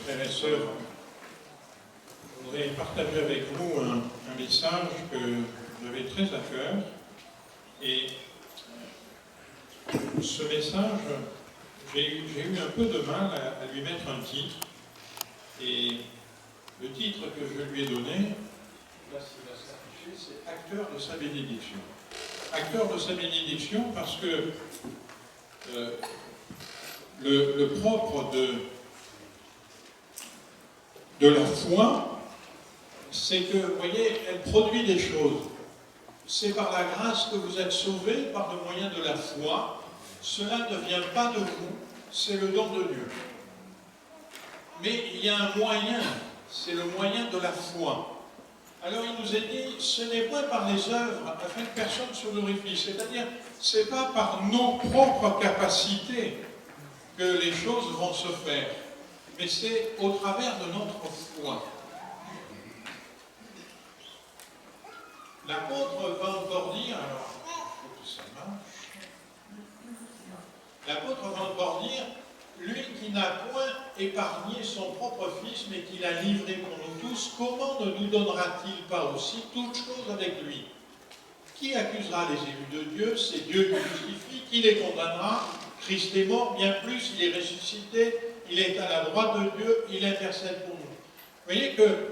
frères et sœurs, je voudrais partager avec vous un message que j'avais très à cœur. Et ce message, j'ai eu un peu de mal à lui mettre un titre. Et le titre que je lui ai donné, là s'il va s'afficher, c'est Acteur de sa bénédiction. Acteur de sa bénédiction parce que le propre de la foi, c'est que, vous voyez, elle produit des choses. C'est par la grâce que vous êtes sauvés, par le moyen de la foi. Cela ne vient pas de vous, c'est le don de Dieu. Mais il y a un moyen, c'est le moyen de la foi. Alors il nous est dit, ce n'est pas par les œuvres, afin que personne ne se glorifie. C'est-à-dire, ce n'est pas par nos propres capacités que les choses vont se faire, mais c'est au travers de notre foi. L'apôtre va encore dire, alors, il faut que ça marche. L'apôtre va encore dire, lui qui n'a point épargné son propre Fils, mais qui l'a livré pour nous tous, comment ne nous donnera-t-il pas aussi toutes choses avec lui? Qui accusera les élus de Dieu? C'est Dieu qui justifie. Qui les condamnera? Christ est mort, bien plus, il est ressuscité, il est à la droite de Dieu, il intercède pour nous. Vous voyez que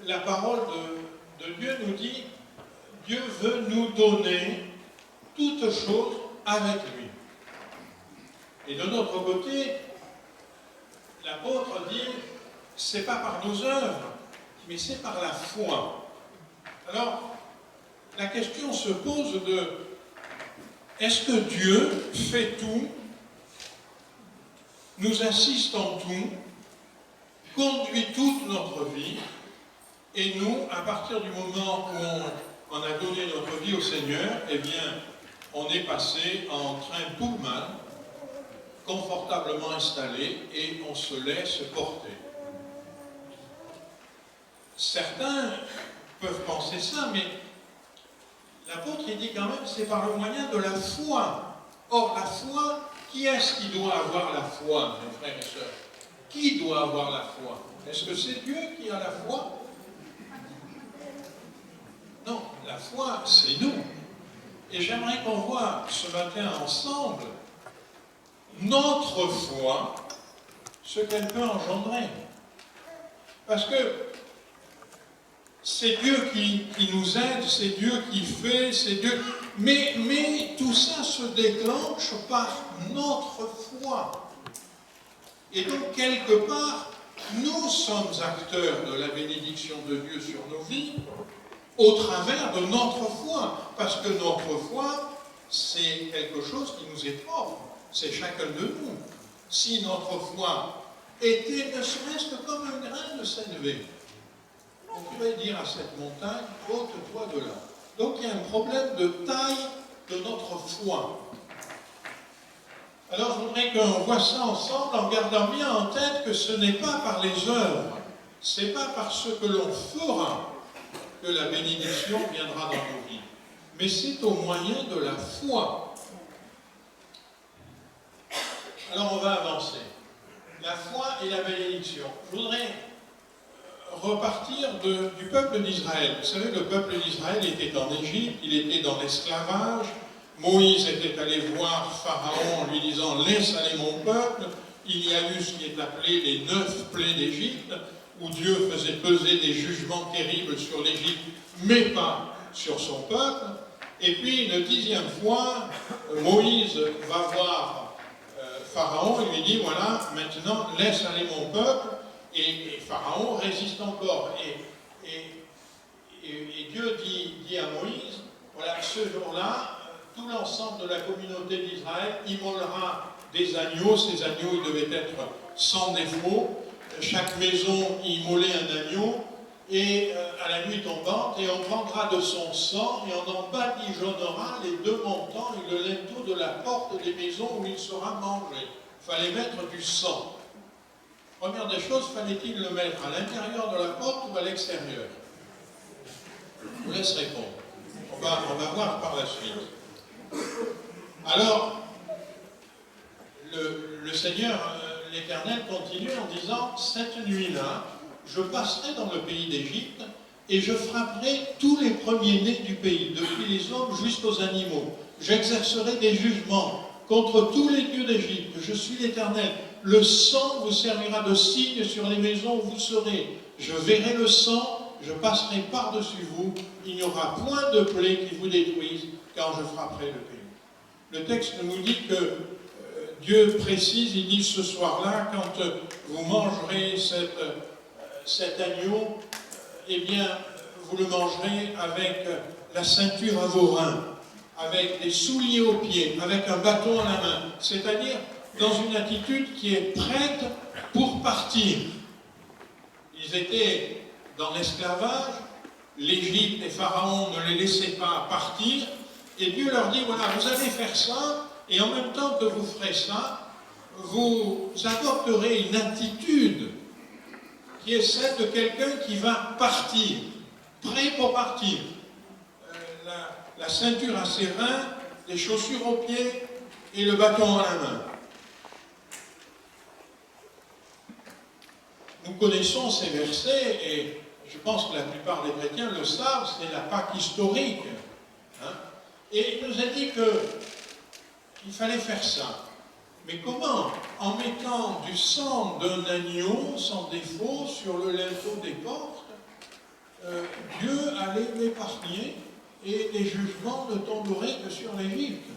la parole de Dieu nous dit, Dieu veut nous donner toutes choses avec lui. Et de notre côté, l'apôtre dit, c'est pas par nos œuvres, mais c'est par la foi. Alors, la question se pose de, est-ce que Dieu fait tout, nous assiste en tout, conduit toute notre vie, et nous, à partir du moment où on a donné notre vie au Seigneur, eh bien, on est passé en train Pullman, confortablement installé, et on se laisse porter. Certains peuvent penser ça, mais l'apôtre il dit quand même c'est par le moyen de la foi. Or, la foi, qui est-ce qui doit avoir la foi, mes frères et sœurs? Qui doit avoir la foi? Est-ce que c'est Dieu qui a la foi? Non, la foi, c'est nous. Et j'aimerais qu'on voit ce matin ensemble notre foi, ce qu'elle peut engendrer. Parce que c'est Dieu qui nous aide, c'est Dieu qui fait, c'est Dieu. Mais tout ça se déclenche par notre foi. Et donc, quelque part, nous sommes acteurs de la bénédiction de Dieu sur nos vies au travers de notre foi. Parce que notre foi, c'est quelque chose qui nous est propre. C'est chacun de nous. Si notre foi était ne serait-ce que comme un grain de sénévé, on pourrait dire à cette montagne, ôte-toi de là. Donc il y a un problème de taille de notre foi. Alors je voudrais qu'on voit ça ensemble en gardant bien en tête que ce n'est pas par les œuvres, c'est pas par ce que l'on fera que la bénédiction viendra dans nos vies, mais c'est au moyen de la foi. Alors on va avancer. La foi et la bénédiction. Je voudrais repartir du peuple d'Israël. Vous savez, le peuple d'Israël était en Égypte, il était dans l'esclavage. Moïse était allé voir Pharaon en lui disant « Laisse aller mon peuple ». Il y a eu ce qui est appelé les 9 plaies d'Égypte, où Dieu faisait peser des jugements terribles sur l'Égypte, mais pas sur son peuple. Et puis, une 10e fois, Moïse va voir Pharaon, il lui dit, voilà, maintenant, laisse aller mon peuple, et Pharaon résiste encore. Et Dieu dit à Moïse, voilà, ce jour-là, tout l'ensemble de la communauté d'Israël immolera des agneaux. Ces agneaux, ils devaient être sans défaut. Chaque maison immolait un agneau, et à la nuit tombante, et on prendra de son sang, et on en badigeonnera les 2 montants et le linteau de la porte des maisons où il sera mangé. Il fallait mettre du sang. Première des choses, fallait-il le mettre à l'intérieur de la porte ou à l'extérieur? Je vous laisse répondre. On va voir par la suite. Alors, le Seigneur l'Éternel continue en disant, cette nuit-là, je passerai dans le pays d'Égypte et je frapperai tous les premiers-nés du pays, depuis les hommes jusqu'aux animaux. J'exercerai des jugements contre tous les dieux d'Égypte. Je suis l'Éternel. Le sang vous servira de signe sur les maisons où vous serez. Je verrai le sang, je passerai par-dessus vous. Il n'y aura point de plaie qui vous détruise, car je frapperai le pays. Le texte nous dit que Dieu précise, il dit ce soir-là, quand vous mangerez cet agneau, eh bien, vous le mangerez avec la ceinture à vos reins, avec des souliers aux pieds, avec un bâton à la main, c'est-à-dire dans une attitude qui est prête pour partir. Ils étaient dans l'esclavage, l'Égypte et Pharaon ne les laissaient pas partir, et Dieu leur dit, voilà, vous allez faire ça, et en même temps que vous ferez ça, vous adopterez une attitude qui est celle de quelqu'un qui va partir, prêt pour partir. La ceinture à ses reins, les chaussures aux pieds et le bâton à la main. Nous connaissons ces versets et je pense que la plupart des chrétiens le savent, c'est la Pâque historique. Hein? Et il nous a dit qu'il fallait faire ça. Mais comment? En mettant du sang d'un agneau sans défaut sur le linteau des portes, Dieu allait m'épargner et les jugements ne tomberaient que sur l'Égypte.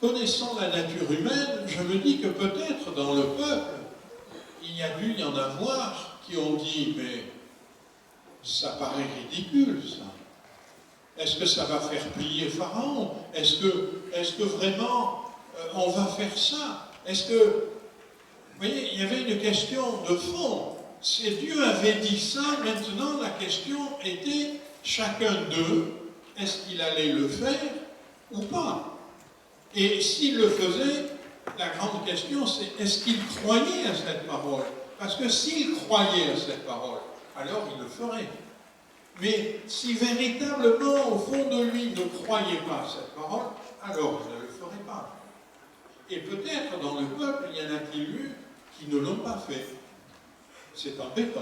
Connaissant la nature humaine, je me dis que peut-être dans le peuple, il y a dû y en avoir qui ont dit, mais ça paraît ridicule ça. Est-ce que ça va faire plier Pharaon? Est-ce que vraiment on va faire ça? Est-ce que, vous voyez, il y avait une question de fond. Si Dieu avait dit ça, maintenant la question était, chacun d'eux, est-ce qu'il allait le faire ou pas? Et s'il le faisait, la grande question c'est, est-ce qu'il croyait à cette parole? Parce que s'il croyait à cette parole, alors il le ferait. Mais si véritablement, au fond de lui, il ne croyait pas à cette parole, alors il ne le ferait pas. Et peut-être dans le peuple, il y en a-t-il eu qui ne l'ont pas fait. C'est embêtant.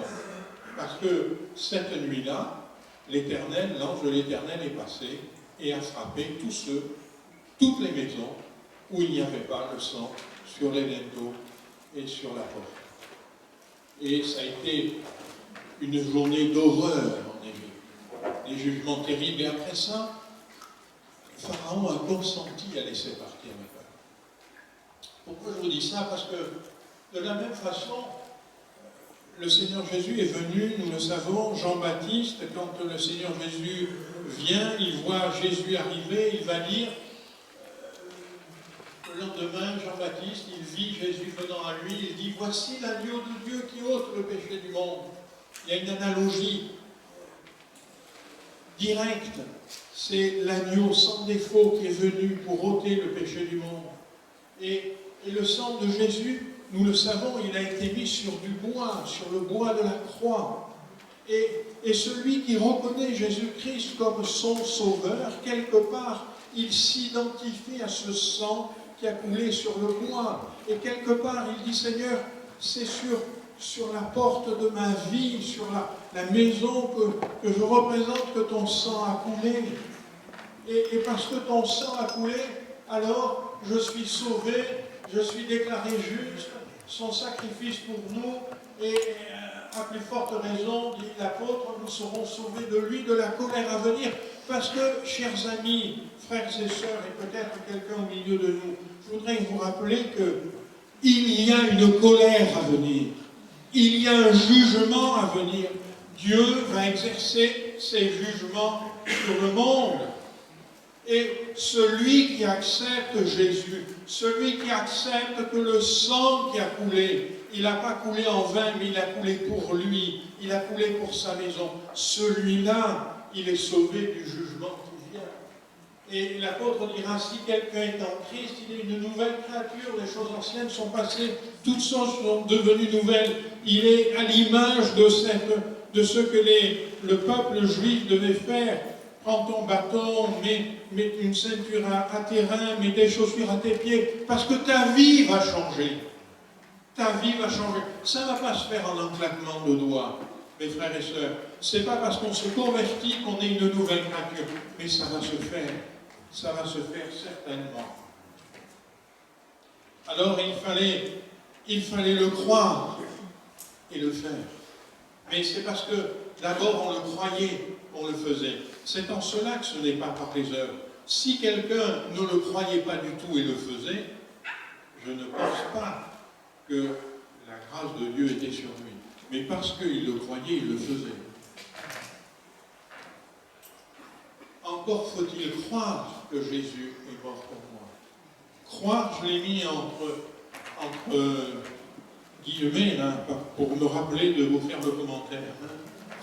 Parce que cette nuit-là, l'Éternel, l'ange de l'Éternel est passé et a frappé toutes les maisons où il n'y avait pas le sang sur les linteaux et sur la porte. Et ça a été une journée d'horreur en Égypte. Des jugements terribles. Et après ça, Pharaon a consenti à laisser partir le peuple. Pourquoi je vous dis ça? Parce que de la même façon, le Seigneur Jésus est venu, nous le savons, Jean-Baptiste, quand le Seigneur Jésus vient, il voit Jésus arriver, il va dire, le lendemain, Jean-Baptiste, il vit Jésus venant à lui, il dit, voici l'agneau de Dieu qui ôte le péché du monde. Il y a une analogie directe, c'est l'agneau sans défaut qui est venu pour ôter le péché du monde. Et le sang de Jésus, nous le savons, il a été mis sur du bois, sur le bois de la croix. Et celui qui reconnaît Jésus-Christ comme son sauveur, quelque part, il s'identifie à ce sang qui a coulé sur le bois. Et quelque part, il dit, Seigneur, c'est sur la porte de ma vie, sur la maison que je représente, que ton sang a coulé. Et parce que ton sang a coulé, alors je suis sauvé, je suis déclaré juste, son sacrifice pour nous, et à plus forte raison, dit l'apôtre, nous serons sauvés de lui, de la colère à venir. Parce que, chers amis, frères et sœurs, et peut-être quelqu'un au milieu de nous, je voudrais vous rappeler qu'il y a une colère à venir. Il y a un jugement à venir. Dieu va exercer ses jugements sur le monde. Et celui qui accepte Jésus, celui qui accepte que le sang qui a coulé, il n'a pas coulé en vain, mais il a coulé pour lui, il a coulé pour sa maison, celui-là, il est sauvé du jugement qui vient. Et l'apôtre dira, si quelqu'un est en Christ, il est une nouvelle créature, les choses anciennes sont passées, toutes choses sont devenues nouvelles. Il est à l'image de ce que le peuple juif devait faire. prends ton bâton, mets une ceinture à tes reins, mets des chaussures à tes pieds, parce que ta vie va changer. Ta vie va changer. Ça ne va pas se faire en un claquement de doigts, mes frères et sœurs. Ce n'est pas parce qu'on se convertit qu'on est une nouvelle créature, mais ça va se faire. Ça va se faire certainement. Alors il fallait le croire et le faire. Mais c'est parce que d'abord on le croyait, on le faisait. C'est en cela que ce n'est pas par les œuvres. Si quelqu'un ne le croyait pas du tout et le faisait, je ne pense pas que la grâce de Dieu était sur lui. Mais parce qu'il le croyait, il le faisait. Encore faut-il croire que Jésus est mort pour moi. Croire, je l'ai mis entre guillemets, là, pour me rappeler de vous faire le commentaire.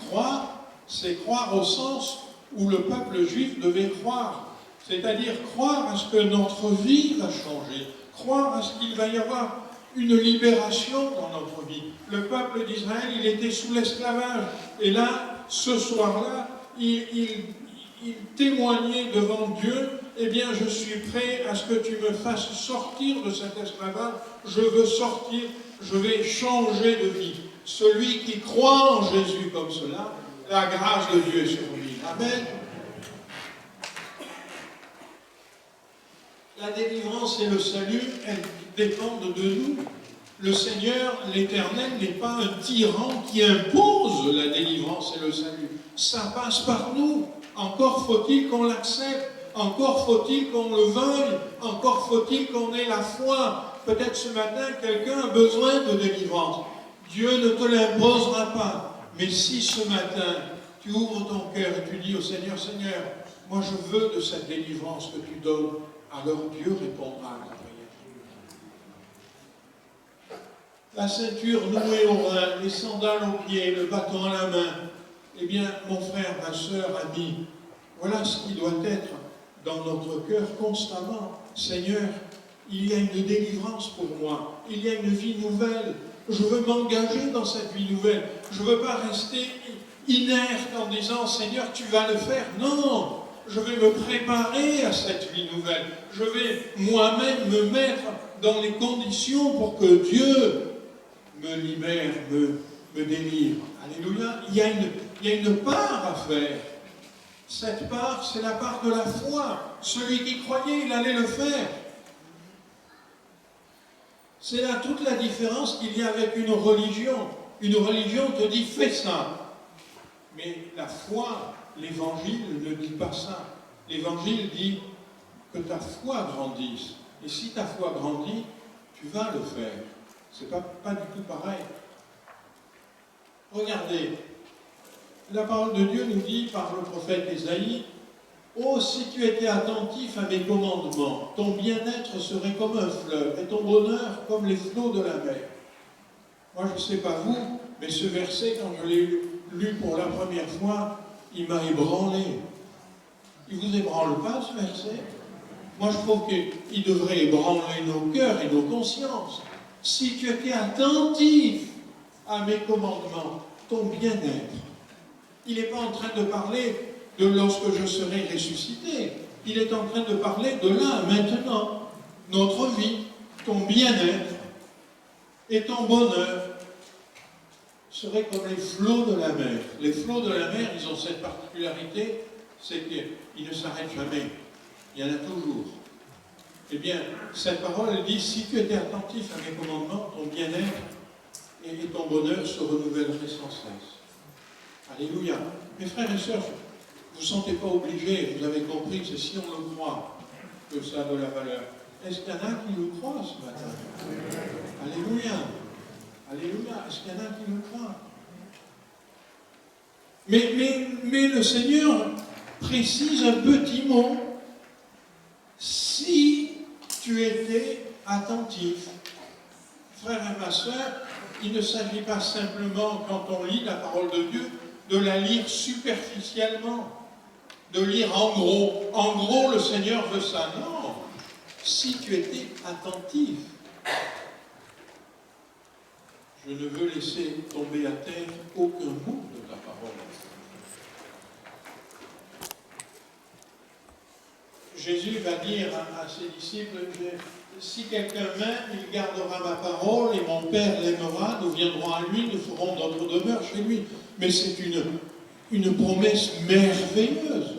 Croire, c'est croire au sens où le peuple juif devait croire. C'est-à-dire croire à ce que notre vie va changer. Croire à ce qu'il va y avoir une libération dans notre vie. Le peuple d'Israël, il était sous l'esclavage. Et là, ce soir-là, il témoignait devant Dieu, eh bien, je suis prêt à ce que tu me fasses sortir de cet esclavage. Je veux sortir, je vais changer de vie. Celui qui croit en Jésus comme cela, la grâce de Dieu est sur lui. Amen. La délivrance et le salut, elles dépendent de nous. Le Seigneur, l'Éternel, n'est pas un tyran qui impose la délivrance et le salut. Ça passe par nous. Encore faut-il qu'on l'accepte. Encore faut-il qu'on le veuille. Encore faut-il qu'on ait la foi. Peut-être ce matin, quelqu'un a besoin de délivrance. Dieu ne te l'imposera pas. Mais si ce matin, tu ouvres ton cœur et tu dis au Seigneur, Seigneur, moi je veux de cette délivrance que tu donnes, alors Dieu répondra à ta prière. La ceinture nouée au rein, les sandales aux pieds, le bâton à la main. Eh bien, mon frère, ma sœur, ami, voilà ce qui doit être dans notre cœur constamment. Seigneur, il y a une délivrance pour moi, il y a une vie nouvelle. Je veux m'engager dans cette vie nouvelle. Je ne veux pas rester inerte en disant, Seigneur, tu vas le faire. Non, je vais me préparer à cette vie nouvelle. Je vais moi-même me mettre dans les conditions pour que Dieu me libère, me délivre. Alléluia. Il y a une part à faire. Cette part, c'est la part de la foi. Celui qui croyait, il allait le faire. C'est là toute la différence qu'il y a avec une religion. Une religion te dit, fais ça. Mais la foi, l'évangile ne dit pas ça. L'évangile dit que ta foi grandisse. Et si ta foi grandit, tu vas le faire. C'est pas du tout pareil. Regardez, la parole de Dieu nous dit par le prophète Ésaïe, « Oh, si tu étais attentif à mes commandements, ton bien-être serait comme un fleuve, et ton bonheur comme les flots de la mer. » Moi, je ne sais pas vous, mais ce verset, quand je l'ai lu pour la première fois, il m'a ébranlé. Il ne vous ébranle pas, ce verset? Moi, je trouve qu'il devrait ébranler nos cœurs et nos consciences. Si tu étais attentif à mes commandements, ton bien-être. Il n'est pas en train de parler de lorsque je serai ressuscité. Il est en train de parler de là, maintenant. Notre vie, ton bien-être et ton bonheur seraient comme les flots de la mer. Les flots de la mer, ils ont cette particularité, c'est qu'ils ne s'arrêtent jamais. Il y en a toujours. Eh bien, cette parole, elle dit, si tu étais attentif à mes commandements, ton bien-être et ton bonheur se renouvelleraient sans cesse. Alléluia. Mes frères et sœurs, vous ne vous sentez pas obligés, vous avez compris que c'est si on le croit que ça a de la valeur. Est-ce qu'il y en a qui le croient ce matin? Alléluia. Alléluia. Est-ce qu'il y en a qui le croient? Mais le Seigneur précise un petit mot. Si tu étais attentif. Frère et ma sœur, il ne s'agit pas simplement, quand on lit la parole de Dieu, de la lire superficiellement, de lire en gros. En gros, le Seigneur veut ça. Non. Si tu étais attentif, je ne veux laisser tomber à terre aucun mot de ta parole. Jésus va dire à ses disciples, si quelqu'un m'aime, il gardera ma parole, et mon Père l'aimera, nous viendrons à lui, nous ferons notre demeure chez lui. Mais c'est une promesse merveilleuse,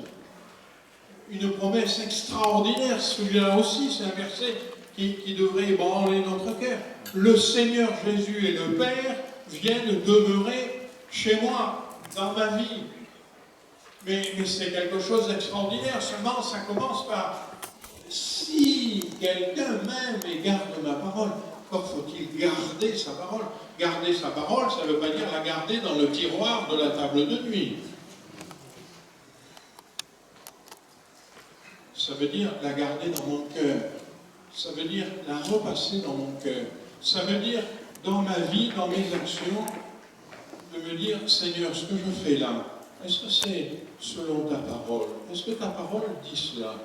une promesse extraordinaire. Celui-là aussi, c'est un verset qui devrait ébranler notre cœur. Le Seigneur Jésus et le Père viennent demeurer chez moi, dans ma vie. Mais c'est quelque chose d'extraordinaire. Seulement, ça commence par si quelqu'un m'aime et garde ma parole. Encore faut-il garder sa parole. Garder sa parole, ça ne veut pas dire la garder dans le tiroir de la table de nuit. Ça veut dire la garder dans mon cœur. Ça veut dire la repasser dans mon cœur. Ça veut dire, dans ma vie, dans mes actions, de me dire, Seigneur, ce que je fais là, est-ce que c'est selon ta parole? Est-ce que ta parole dit cela?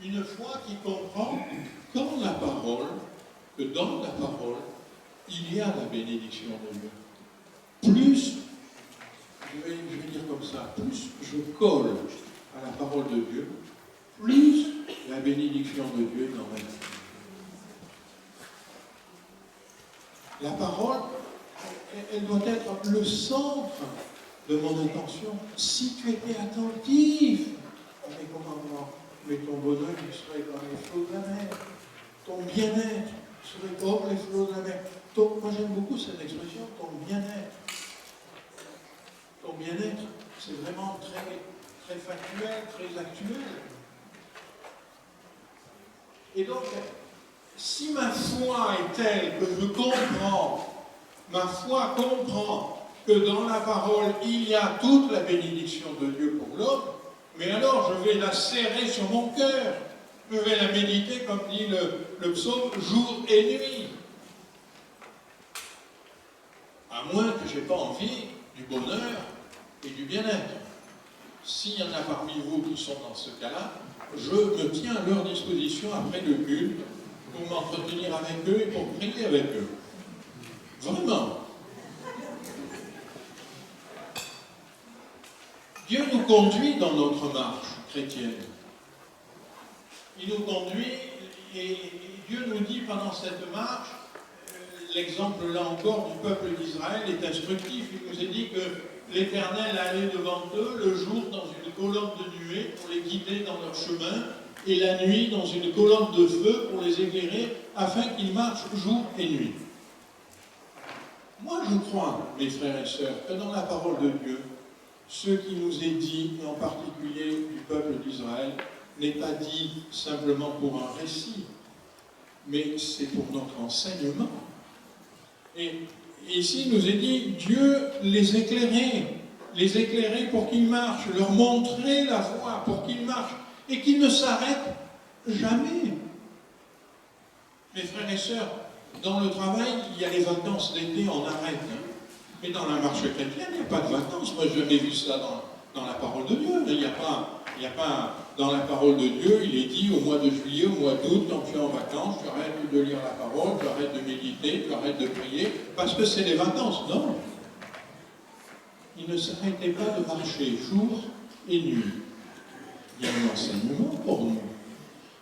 Une foi qui comprend qu'en la parole, que dans la parole, il y a la bénédiction de Dieu. Plus, je vais dire comme ça, plus je colle à la parole de Dieu, plus la bénédiction de Dieu est dans ma vie. La parole, elle doit être le centre de mon attention. Si tu étais attentif à mes commandements, mais ton bonheur il serait comme les flots de la mer. Ton bien-être serait comme les flots de la mer. Moi j'aime beaucoup cette expression, ton bien-être. Ton bien-être, c'est vraiment très, très factuel, très actuel. Et donc, si ma foi est telle que je comprends, ma foi comprend que dans la parole, il y a toute la bénédiction de Dieu pour l'homme, mais alors je vais la serrer sur mon cœur. Je vais la méditer, comme dit le psaume, jour et nuit. À moins que je n'ai pas envie du bonheur et du bien-être. S'il y en a parmi vous qui sont dans ce cas-là, je me tiens à leur disposition après le culte pour m'entretenir avec eux et pour prier avec eux. Vraiment. Dieu nous conduit dans notre marche chrétienne. Il nous conduit et Dieu nous dit pendant cette marche, l'exemple là encore du peuple d'Israël est instructif. Il nous a dit que l'Éternel allait devant eux le jour dans une colonne de nuée pour les guider dans leur chemin et la nuit dans une colonne de feu pour les éclairer afin qu'ils marchent jour et nuit. Moi je crois, mes frères et sœurs, que dans la parole de Dieu, ce qui nous est dit, et en particulier du peuple d'Israël, n'est pas dit simplement pour un récit, mais c'est pour notre enseignement. Et ici, il nous est dit, Dieu les éclairait pour qu'ils marchent, leur montrer la voie pour qu'ils marchent, et qu'ils ne s'arrêtent jamais. Mes frères et sœurs, dans le travail, il y a les vacances d'été, on arrête. Mais dans la marche chrétienne, il n'y a pas de vacances. Moi, je n'ai jamais vu ça dans la parole de Dieu. Il n'y a pas dans la parole de Dieu, il est dit au mois de juillet, au mois d'août, quand tu es en vacances, tu arrêtes de lire la parole, tu arrêtes de méditer, tu arrêtes de prier, parce que c'est les vacances. Non. Il ne s'arrêtait pas de marcher jour et nuit. Il y a un enseignement pour nous.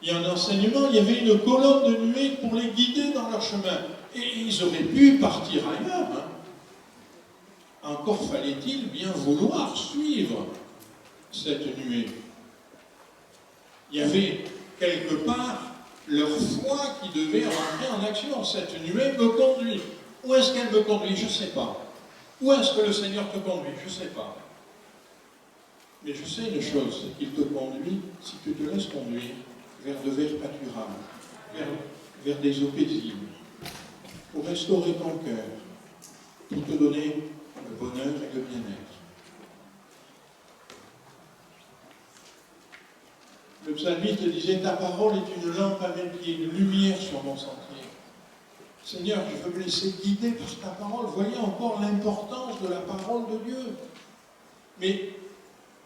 Il y a un enseignement, il y avait une colonne de nuée pour les guider dans leur chemin. Et ils auraient pu partir ailleurs. Encore fallait-il bien vouloir suivre cette nuée. Il y avait quelque part leur foi qui devait rentrer en action. Cette nuée me conduit. Où est-ce qu'elle me conduit? Je ne sais pas. Où est-ce que le Seigneur te conduit? Je ne sais pas. Mais je sais une chose, c'est qu'il te conduit, si tu te laisses conduire, vers de verts pâturages, vers des eaux paisibles, pour restaurer ton cœur, pour te donner le bonheur et le bien-être. Le psalmiste disait, ta parole est une lampe à mes pieds, une lumière sur mon sentier. Seigneur, je veux me laisser guider par ta parole. Voyez encore l'importance de la parole de Dieu.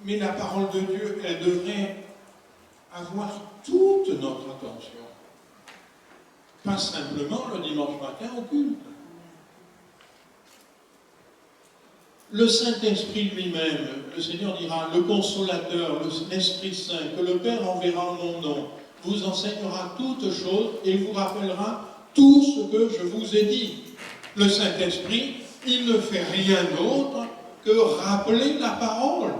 Mais la parole de Dieu, elle devrait avoir toute notre attention. Pas simplement le dimanche matin au culte. Le Saint-Esprit lui-même, le Seigneur dira, le Consolateur, l'Esprit Saint, que le Père enverra en mon nom, vous enseignera toutes choses et vous rappellera tout ce que je vous ai dit. Le Saint-Esprit, il ne fait rien d'autre que rappeler la parole.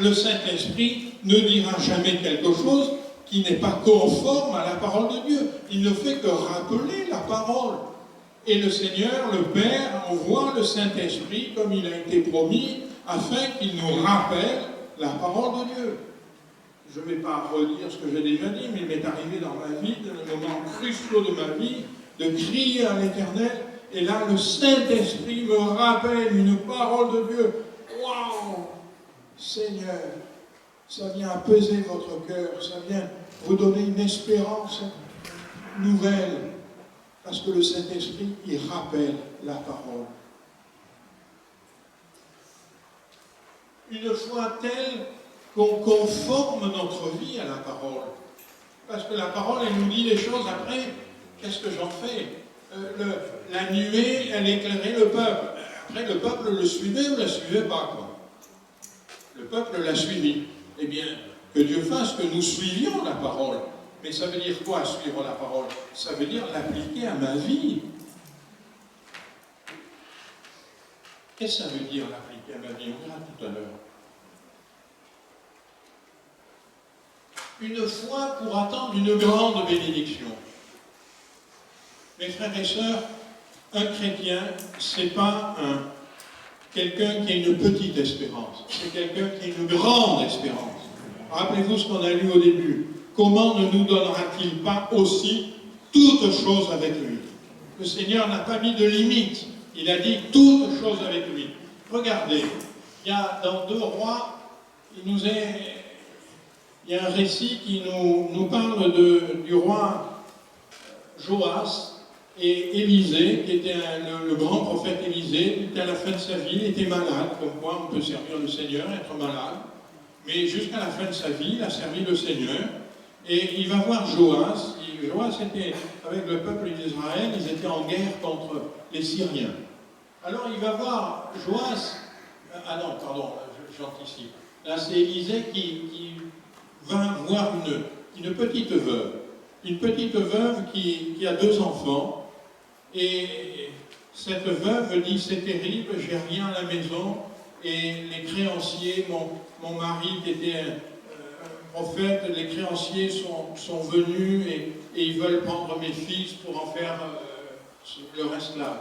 Le Saint-Esprit ne dira jamais quelque chose qui n'est pas conforme à la parole de Dieu. Il ne fait que rappeler la parole. Et le Seigneur, le Père, envoie le Saint-Esprit, comme il a été promis, afin qu'il nous rappelle la parole de Dieu. Je ne vais pas redire ce que j'ai déjà dit, mais il m'est arrivé dans ma vie, dans le moment cruciaux de ma vie, de crier à l'Éternel, et là, le Saint-Esprit me rappelle une parole de Dieu. Waouh! Seigneur, ça vient apaiser votre cœur, ça vient vous donner une espérance nouvelle, parce que le Saint-Esprit, il rappelle la parole. Une foi telle qu'on conforme notre vie à la parole. Parce que la parole, elle nous dit les choses après, qu'est-ce que j'en fais? La nuée, elle éclairait le peuple. Après, le peuple le suivait ou ne la suivait pas, quoi. Le peuple l'a suivi. Eh bien, que Dieu fasse que nous suivions la parole. Mais ça veut dire quoi, suivre la parole? Ça veut dire l'appliquer à ma vie. Qu'est-ce que ça veut dire, l'appliquer à ma vie? On verra tout à l'heure. Une foi pour attendre une grande bénédiction. Mes frères et sœurs, un chrétien, ce n'est pas quelqu'un qui a une petite espérance, c'est quelqu'un qui a une grande espérance. Rappelez-vous ce qu'on a lu au début. Comment ne nous donnera-t-il pas aussi toutes choses avec lui? Le Seigneur n'a pas mis de limite. Il a dit toutes choses avec lui. Regardez, il y a dans 2 Rois, il y a un récit qui nous parle du roi Joas et Élisée, qui était le grand prophète Élisée. Il était à la fin de sa vie, il était malade, comme quoi on peut servir le Seigneur, être malade. Mais jusqu'à la fin de sa vie, il a servi le Seigneur. Et il va voir Joas. Joas était avec le peuple d'Israël, ils étaient en guerre contre les Syriens. Alors il va voir Joas. Ah non, pardon, j'anticipe. Là, c'est Élisée qui va voir une petite veuve. Une petite veuve qui a 2 enfants. Et cette veuve dit, c'est terrible, j'ai rien à la maison. Et les créanciers, mon mari qui était un prophète, les créanciers sont venus et ils veulent prendre mes fils pour en faire leur esclave.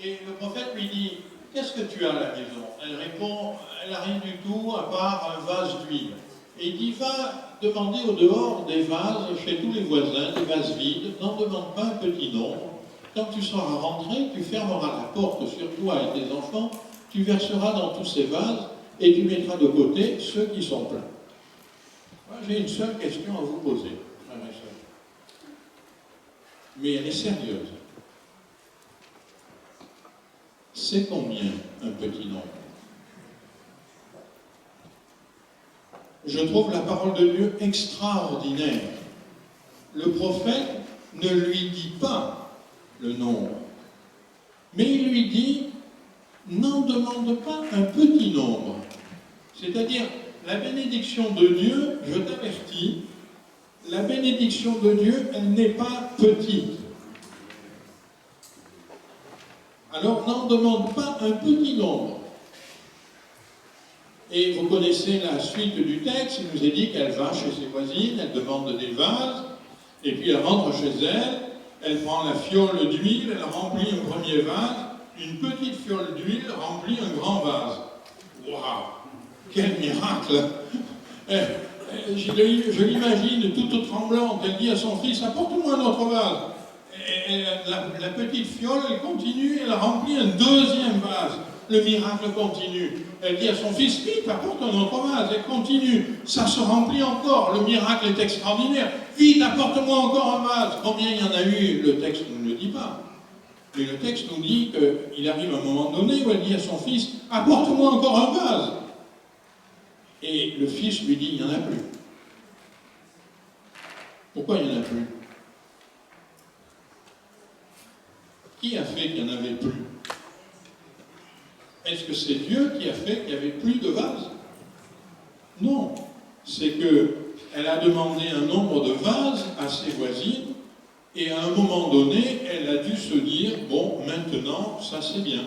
Et le prophète lui dit, qu'est-ce que tu as à la maison? Elle répond, elle n'a rien du tout à part un vase d'huile. Et il dit, va demander au dehors des vases chez tous les voisins, des vases vides, n'en demande pas un petit nombre. Quand tu seras rentré, tu fermeras la porte sur toi et tes enfants, tu verseras dans tous ces vases et tu mettras de côté ceux qui sont pleins. Moi, j'ai une seule question à vous poser, frères et sœurs. Mais elle est sérieuse. C'est combien un petit nombre? Je trouve la parole de Dieu extraordinaire. Le prophète ne lui dit pas le nombre, mais il lui dit, n'en demande pas un petit nombre. C'est-à-dire, la bénédiction de Dieu, je t'avertis, la bénédiction de Dieu, elle n'est pas petite. Alors, n'en demande pas un petit nombre. Et vous connaissez la suite du texte, il nous est dit qu'elle va chez ses voisines, elle demande des vases, et puis elle rentre chez elle, elle prend la fiole d'huile, elle remplit un premier vase, une petite fiole d'huile remplit un grand vase. Waouh! Quel miracle! Je l'imagine toute tremblante, elle dit à son fils, apporte-moi un autre vase. Et la petite fiole, elle continue, elle remplit un 2e vase. Le miracle continue. Elle dit à son fils, vite, apporte un autre vase. Elle continue. Ça se remplit encore. Le miracle est extraordinaire. Vite, apporte-moi encore un vase. Combien il y en a eu? Le texte ne nous le dit pas. Mais le texte nous dit qu'il arrive un moment donné où elle dit à son fils, apporte-moi encore un vase. Et le fils lui dit, il n'y en a plus. Pourquoi il n'y en a plus? Qui a fait qu'il n'y en avait plus? Est-ce que c'est Dieu qui a fait qu'il n'y avait plus de vases? Non. C'est qu'elle a demandé un nombre de vases à ses voisines, et à un moment donné, elle a dû se dire, bon, maintenant, ça c'est bien.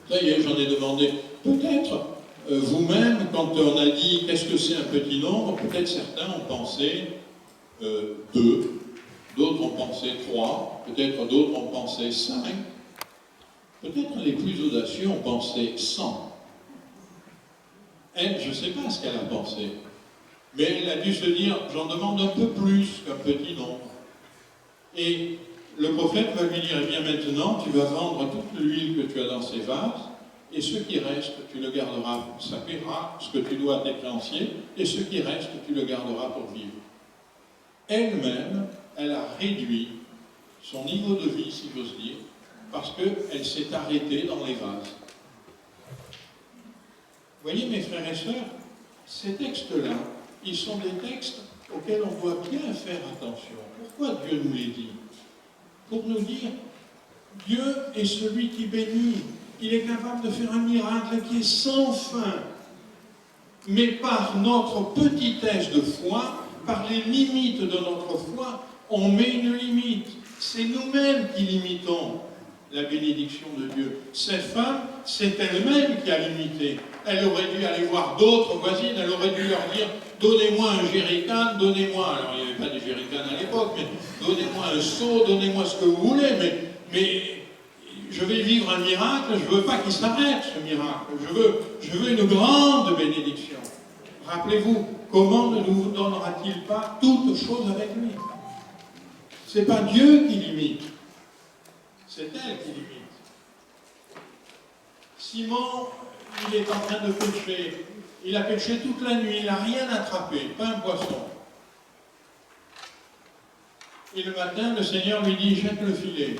Ça y est, j'en ai demandé. Peut-être, vous-même, quand on a dit, qu'est-ce que c'est un petit nombre, peut-être certains ont pensé 2, d'autres ont pensé 3, peut-être d'autres ont pensé 5, peut-être les plus audacieux ont pensé 100. Elle, je ne sais pas ce qu'elle a pensé, mais elle a dû se dire, j'en demande un peu plus qu'un petit nombre. Et le prophète va lui dire, eh bien maintenant, tu vas vendre toute l'huile que tu as dans ces vases, et ce qui reste, tu le garderas, ça paiera ce que tu dois à tes créanciers, et ce qui reste, tu le garderas pour vivre. Elle-même, elle a réduit son niveau de vie, si j'ose dire, parce qu'elle s'est arrêtée dans les vases. Vous voyez, mes frères et sœurs, ces textes-là, ils sont des textes auxquels on doit bien faire attention. Pourquoi Dieu nous les dit? Pour nous dire, Dieu est celui qui bénit. Il est capable de faire un miracle qui est sans fin. Mais par notre petitesse de foi, par les limites de notre foi, on met une limite. C'est nous-mêmes qui limitons la bénédiction de Dieu. Cette femme, c'est elle-même qui a limité. Elle aurait dû aller voir d'autres voisines, elle aurait dû leur dire, donnez-moi un jerrycan, donnez-moi, alors il n'y avait pas de jerrycan à l'époque, mais donnez-moi un seau, donnez-moi ce que vous voulez, mais je vais vivre un miracle, je ne veux pas qu'il s'arrête ce miracle, je veux une grande bénédiction. Rappelez-vous, comment ne nous donnera-t-il pas toutes choses avec lui? Ce n'est pas Dieu qui limite, c'est elle qui limite. Simon, il est en train de pêcher, il a pêché toute la nuit, il n'a rien attrapé, pas un poisson. Et le matin, le Seigneur lui dit, jette le filet.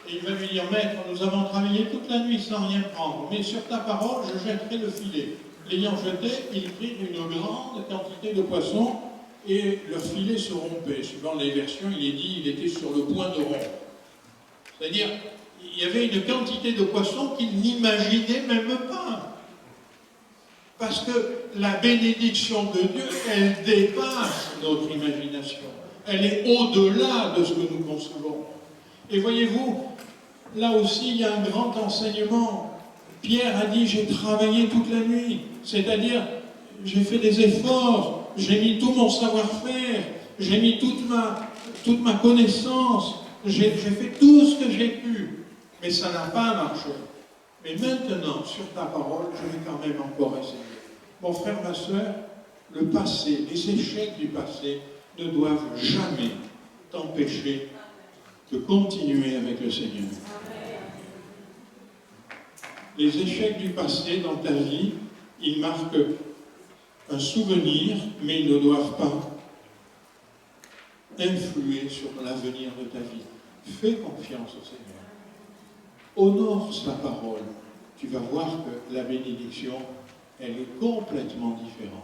Et il va lui dire, maître, nous avons travaillé toute la nuit sans rien prendre, mais sur ta parole, je jetterai le filet. L'ayant jeté, il prit une grande quantité de poissons et le filet se rompait. Suivant les versions, il est dit, il était sur le point de rompre. C'est-à-dire, il y avait une quantité de poissons qu'il n'imaginait même pas. Parce que la bénédiction de Dieu, elle dépasse notre imagination. Elle est au-delà de ce que nous concevons. Et voyez-vous, là aussi, il y a un grand enseignement. Pierre a dit, j'ai travaillé toute la nuit. C'est-à-dire, j'ai fait des efforts, j'ai mis tout mon savoir-faire, j'ai mis toute ma connaissance, j'ai fait tout ce que j'ai pu. Mais ça n'a pas marché. Mais maintenant, sur ta parole, je vais quand même encore essayer. Mon frère, ma soeur, le passé, les échecs du passé ne doivent jamais t'empêcher de continuer avec le Seigneur. Les échecs du passé dans ta vie, ils marquent un souvenir, mais ils ne doivent pas influer sur l'avenir de ta vie. Fais confiance au Seigneur. Honore sa parole. Tu vas voir que la bénédiction, elle est complètement différente.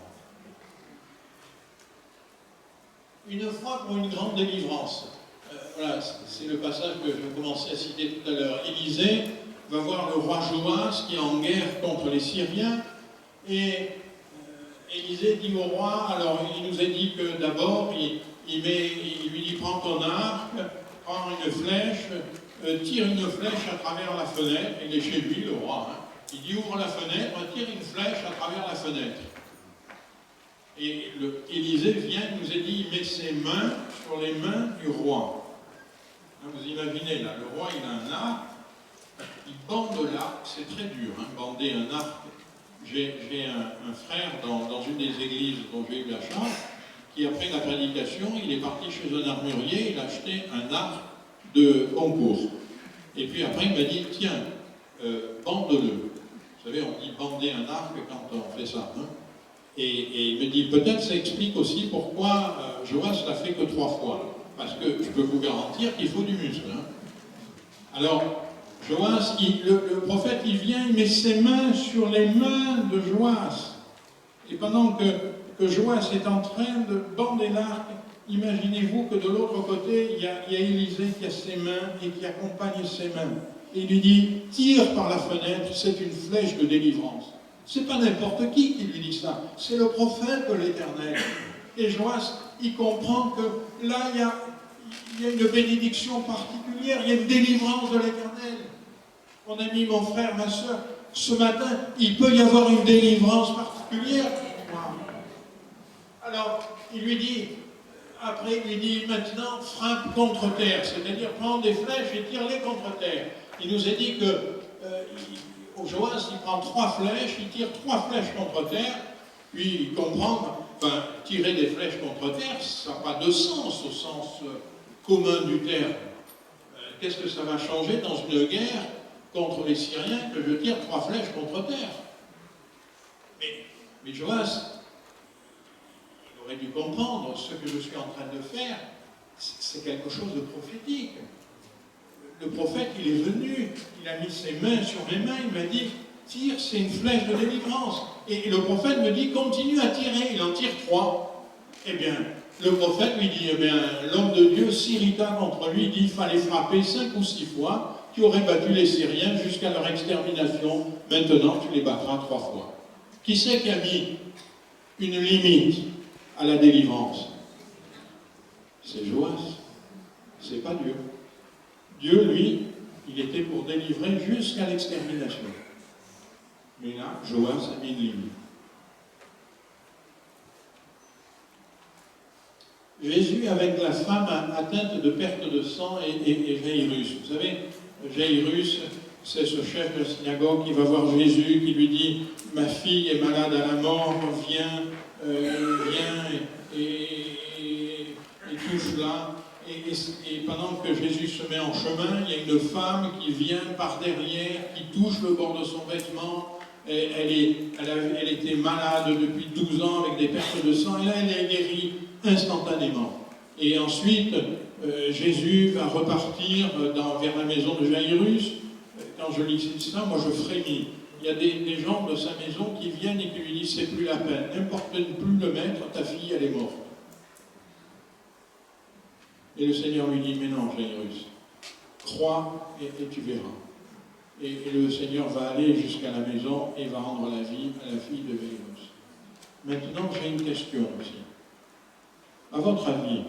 Une fois pour une grande délivrance. Voilà, c'est le passage que je commençais à citer tout à l'heure. Élisée va voir le roi Joas qui est en guerre contre les Syriens. Et Élisée dit au roi, alors il nous a dit que d'abord, il lui dit, prends ton arc, prends une flèche, tire une flèche à travers la fenêtre. Il est chez lui, le roi. Hein. Il dit, ouvre la fenêtre, tire une flèche à travers la fenêtre. Et Élisée vient, il nous a dit, il met ses mains sur les mains du roi. Hein, vous imaginez, là, le roi, il a un arc, il bande l'arc, c'est très dur, hein, bander un arc. J'ai un frère dans une des églises dont j'ai eu la chance, qui après la prédication, il est parti chez un armurier, il a acheté un arc de concours. Et puis après, il m'a dit, tiens, bande-le. Vous savez, on dit bander un arc quand on fait ça. Hein. Et il me dit, peut-être ça explique aussi pourquoi Joas l'a fait que 3 fois. Parce que je peux vous garantir qu'il faut du muscle. Hein. Alors, Joas, le prophète, il vient, il met ses mains sur les mains de Joas. Et pendant que Joas est en train de bander l'arc, imaginez-vous que de l'autre côté, il y a Élisée qui a ses mains et qui accompagne ses mains. et il lui dit, tire par la fenêtre, c'est une flèche de délivrance. C'est pas n'importe qui lui dit ça, c'est le prophète de l'Éternel. Et Joas, il comprend que là, il y a une bénédiction particulière, il y a une délivrance de l'Éternel. Mon ami, mon frère, ma soeur, ce matin, il peut y avoir une délivrance particulière. Alors, il lui dit, après, il lui dit, maintenant, frappe contre terre, c'est-à-dire prends des flèches et tire-les contre terre. Il nous a dit que au Joas, il prend 3 flèches, il tire 3 flèches contre terre, puis il comprend, enfin, tirer des flèches contre terre, ça n'a pas de sens au sens commun du terme. Qu'est-ce que ça va changer dans une guerre contre les Syriens que je tire 3 flèches contre terre? Mais Joas, il aurait dû comprendre ce que je suis en train de faire, c'est quelque chose de prophétique. Le prophète, il est venu, il a mis ses mains sur mes mains, il m'a dit, tire, c'est une flèche de délivrance. Et le prophète me dit, continue à tirer, il en tire 3. Eh bien, le prophète lui dit, eh bien, l'homme de Dieu s'irrita contre lui, il dit, il fallait frapper 5 ou 6 fois, tu aurais battu les Syriens jusqu'à leur extermination, maintenant tu les battras 3 fois. Qui c'est qui a mis une limite à la délivrance? C'est Joas, c'est pas Dieu. Dieu, lui, il était pour délivrer jusqu'à l'extermination. Mais là, Joas a mis une limite. Jésus, avec la femme atteinte de perte de sang et Jairus. Vous savez, Jairus, c'est ce chef de synagogue qui va voir Jésus, qui lui dit « Ma fille est malade à la mort, viens et touche-la ». Et pendant que Jésus se met en chemin, il y a une femme qui vient par derrière, qui touche le bord de son vêtement. Elle était malade depuis 12 ans avec des pertes de sang, et là elle est guérie instantanément. Et ensuite, Jésus va repartir vers la maison de Jairus. Quand je lis ça, moi je frémis. Il y a des gens de sa maison qui viennent et qui lui disent « c'est plus la peine, n'importe plus le mettre, ta fille elle est morte ». Et le Seigneur lui dit, mais non, Jairus, crois et tu verras. Et le Seigneur va aller jusqu'à la maison et va rendre la vie à la fille de Jairus. Maintenant, j'ai une question aussi. À votre avis,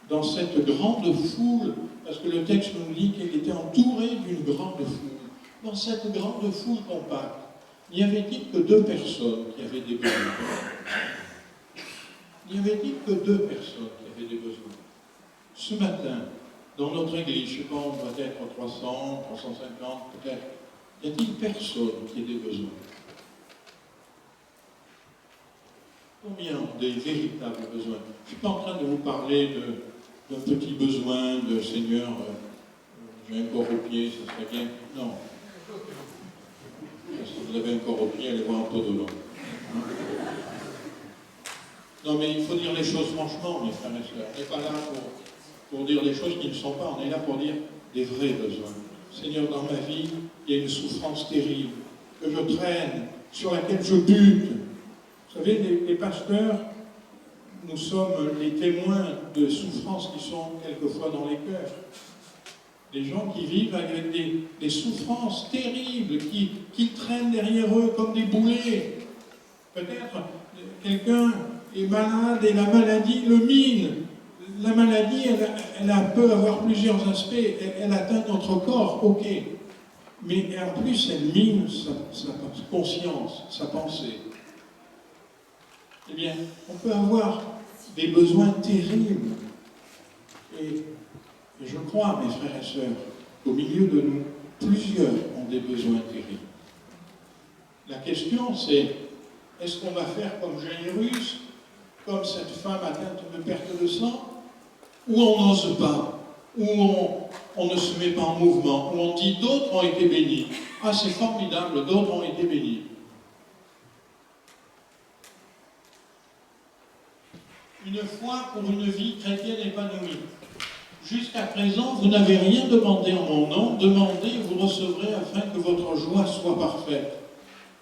dans cette grande foule, parce que le texte nous dit qu'elle était entourée d'une grande foule, dans cette grande foule compacte, n'y avait-il que 2 personnes qui avaient des besoins? N'y avait-il que 2 personnes qui avaient des besoins? Ce matin, dans notre église, je ne sais pas, on doit être 300, 350 peut-être, y a-t-il personne qui ait des besoins? Combien ont des véritables besoins? Je ne suis pas en train de vous parler d'un petit besoin de Seigneur, j'ai un corps au pied, ça serait bien. Non. Si vous avez un corps au pied, allez voir un peu de l'eau. Non, mais il faut dire les choses franchement, mes frères et sœurs. On n'est pas là pour dire des choses qui ne sont pas, on est là pour dire des vrais besoins. Seigneur, dans ma vie, il y a une souffrance terrible que je traîne, sur laquelle je bute. Vous savez, les pasteurs, nous sommes les témoins de souffrances qui sont quelquefois dans les cœurs. Des gens qui vivent avec des souffrances terribles, qui traînent derrière eux comme des boulets. Peut-être quelqu'un est malade et la maladie le mine. La maladie, elle peut avoir plusieurs aspects. Elle atteint notre corps, ok. Mais en plus, elle mine sa conscience, sa pensée. Eh bien, on peut avoir des besoins terribles. Et je crois, mes frères et sœurs, qu'au milieu de nous, plusieurs ont des besoins terribles. La question, c'est, est-ce qu'on va faire comme Jairus, comme cette femme atteinte de perte de sang, ou on n'ose pas, ou on ne se met pas en mouvement, où on dit d'autres ont été bénis. Ah, c'est formidable, d'autres ont été bénis. Une foi pour une vie chrétienne épanouie. Jusqu'à présent, vous n'avez rien demandé en mon nom, demandez et vous recevrez afin que votre joie soit parfaite.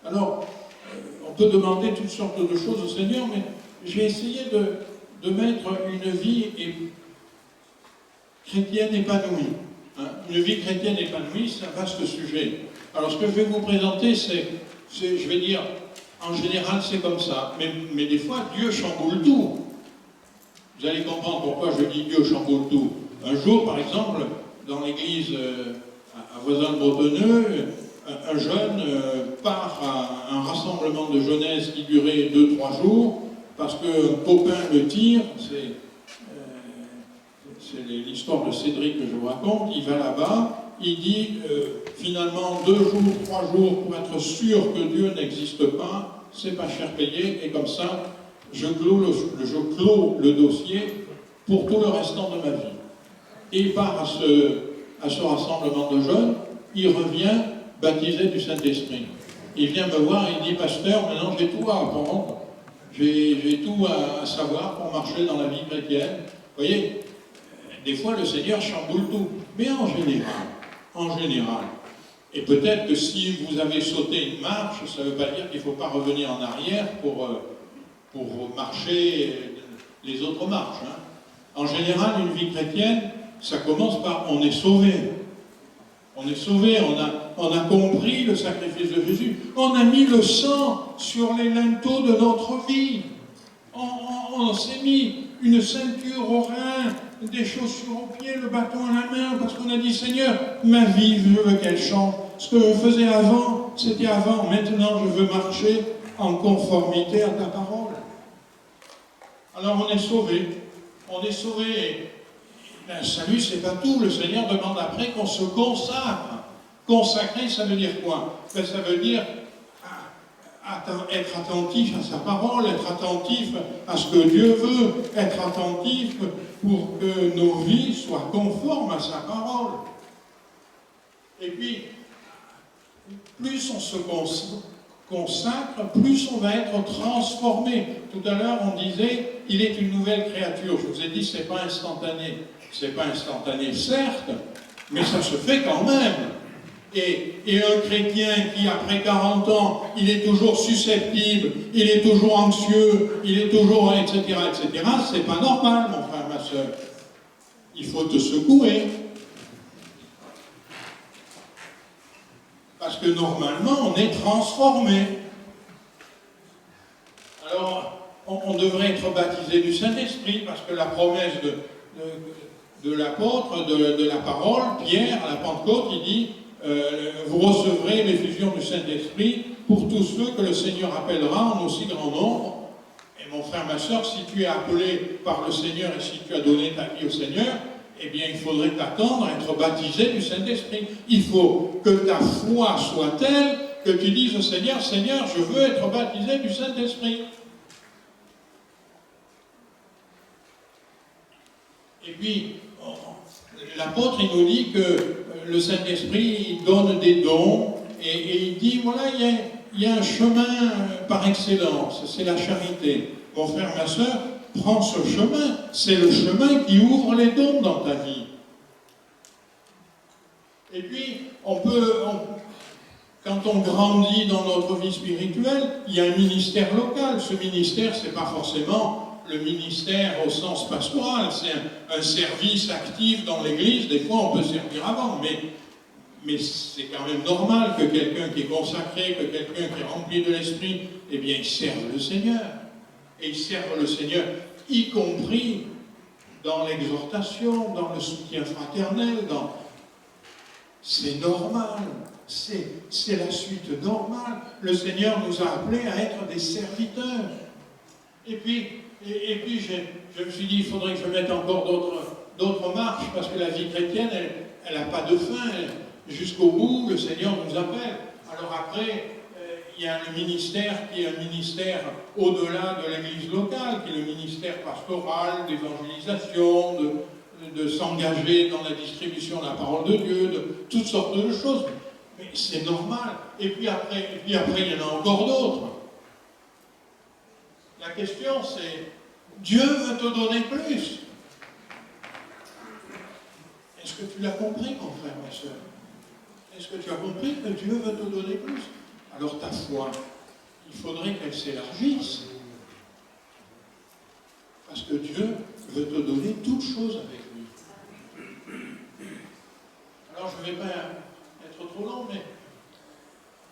Alors, on peut demander toutes sortes de choses au Seigneur, mais j'ai essayé de mettre une vie chrétienne épanouie. hein. Une vie chrétienne épanouie, c'est un vaste sujet. Alors ce que je vais vous présenter, je vais dire, en général c'est comme ça, mais des fois Dieu chamboule tout. Vous allez comprendre pourquoi je dis Dieu chamboule tout. Un jour, par exemple, dans l'église à Voisin-le-Bretonneux, un jeune part à un rassemblement de jeunesse qui durait 2-3 jours, parce qu'un copain le tire, c'est l'histoire de Cédric que je vous raconte, il va là-bas, il dit finalement 2 jours, 3 jours pour être sûr que Dieu n'existe pas, c'est pas cher payé, et comme ça, je clôt le dossier pour tout le restant de ma vie. Et il part à ce rassemblement de jeunes, il revient baptisé du Saint-Esprit. Il vient me voir et il dit, pasteur, maintenant j'ai tout à apprendre, j'ai tout à savoir pour marcher dans la vie chrétienne. Vous voyez, des fois le Seigneur chamboule tout, mais en général. Et peut-être que si vous avez sauté une marche, ça ne veut pas dire qu'il ne faut pas revenir en arrière pour marcher les autres marches. Hein. En général, une vie chrétienne, ça commence par on est sauvé. On est sauvé, on a compris le sacrifice de Jésus. On a mis le sang sur les linteaux de notre vie. On s'est mis une ceinture au rein, des chaussures aux pieds, le bâton à la main, parce qu'on a dit, Seigneur, ma vie, je veux qu'elle change. Ce que je faisais avant, c'était avant. Maintenant, je veux marcher en conformité à ta parole. Alors on est sauvé. On est sauvé. Le salut, c'est pas tout. Le Seigneur demande après qu'on se consacre. Consacrer, ça veut dire quoi? Ben, ça veut dire être attentif à sa parole, être attentif à ce que Dieu veut, être attentif pour que nos vies soient conformes à sa parole. Et puis, plus on se consacre, plus on va être transformé. Tout à l'heure, on disait, il est une nouvelle créature. Je vous ai dit, c'est pas instantané. C'est pas instantané, certes, mais ça se fait quand même. Et un chrétien qui, après 40 ans, il est toujours susceptible, il est toujours anxieux, il est toujours, etc., c'est pas normal, mon frère, ma soeur. Il faut te secouer. Parce que normalement, on est transformé. Alors, on devrait être baptisé du Saint-Esprit, parce que la promesse de l'apôtre, de la parole, Pierre, à la Pentecôte, il dit vous recevrez l'effusion du Saint-Esprit pour tous ceux que le Seigneur appellera en aussi grand nombre. Et mon frère, ma soeur, si tu es appelé par le Seigneur et si tu as donné ta vie au Seigneur, eh bien, il faudrait t'attendre à être baptisé du Saint-Esprit. Il faut que ta foi soit telle que tu dises au Seigneur, Seigneur, je veux être baptisé du Saint-Esprit. Et puis, l'apôtre, il nous dit que le Saint-Esprit, il donne des dons, et il dit, voilà, il y a un chemin par excellence, c'est la charité. Mon frère, ma soeur, prends ce chemin, c'est le chemin qui ouvre les dons dans ta vie. Et puis, quand on grandit dans notre vie spirituelle, il y a un ministère local. Ce ministère, c'est pas forcément le ministère au sens pastoral, c'est un service actif dans l'Église. Des fois, on peut servir avant, mais c'est quand même normal que quelqu'un qui est consacré, que quelqu'un qui est rempli de l'Esprit, eh bien, il serve le Seigneur. Et il serve le Seigneur, y compris dans l'exhortation, dans le soutien fraternel, c'est normal, c'est la suite normale. Le Seigneur nous a appelés à être des serviteurs. Et puis je me suis dit, il faudrait que je mette encore d'autres marches, parce que la vie chrétienne, elle n'a pas de fin. Jusqu'au bout, le Seigneur nous appelle. Alors après, il y a le ministère qui est un ministère au-delà de l'église locale, qui est le ministère pastoral, d'évangélisation, de s'engager dans la distribution de la parole de Dieu, de toutes sortes de choses. Mais c'est normal. Et puis après, il y en a encore d'autres. La question, c'est, Dieu veut te donner plus. Est-ce que tu l'as compris, mon frère, ma soeur? Est-ce que tu as compris que Dieu veut te donner plus? Alors ta foi, il faudrait qu'elle s'élargisse. Parce que Dieu veut te donner toutes choses avec lui. Alors je ne vais pas être trop long, mais